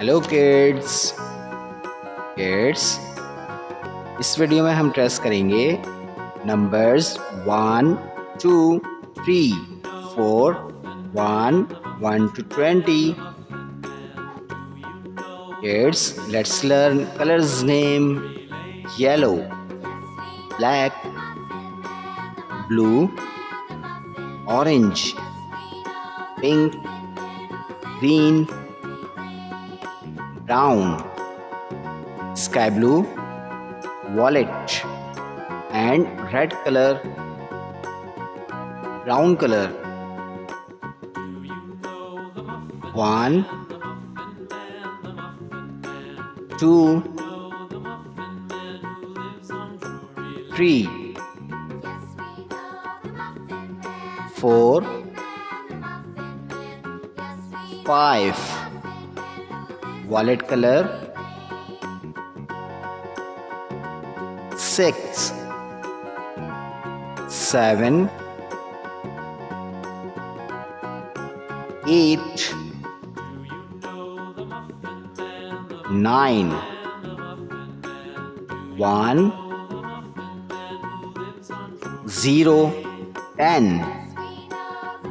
Hello kids. इस video में हम ट्रेस करेंगे numbers 1, 2, 3, 4, 1, 1 to 20. Kids, let's learn colors name: yellow, black, blue, orange, pink, green, brown, sky blue, violet, and red color, brown color. 1, 2, 3, 4, 5, violet color, 6, 7, 8, 9, 1, 0, 10,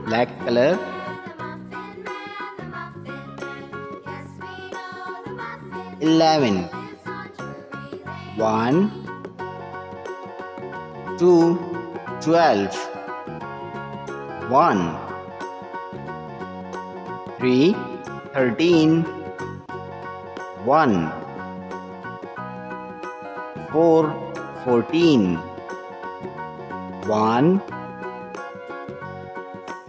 black color, 11, 1, 2, 12, 1, 3, 13, 1, 4, 14, 1,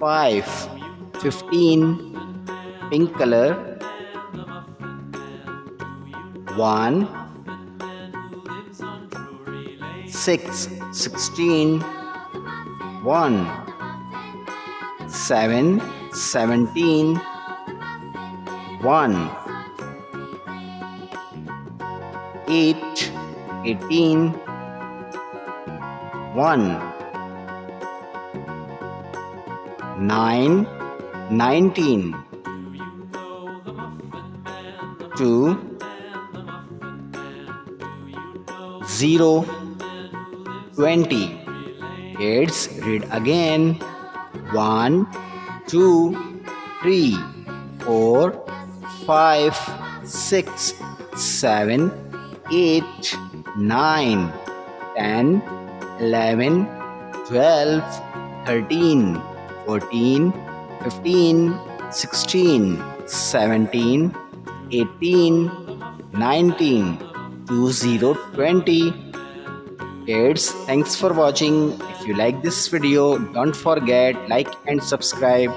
5, 15, pink color, 1, 6, 16, 1, 7, 17, 1, 8, 18, 1, 9, 19, 2, 0, 20. Kids, read again. 1, 2, 3, 4, 5, 6, 7, 8, 9, 10, 11, 12, 13, 14, 15, 16, 17, 18, 19, 20, 20. Kids, thanks for watching. If you like this video, don't forget like and subscribe.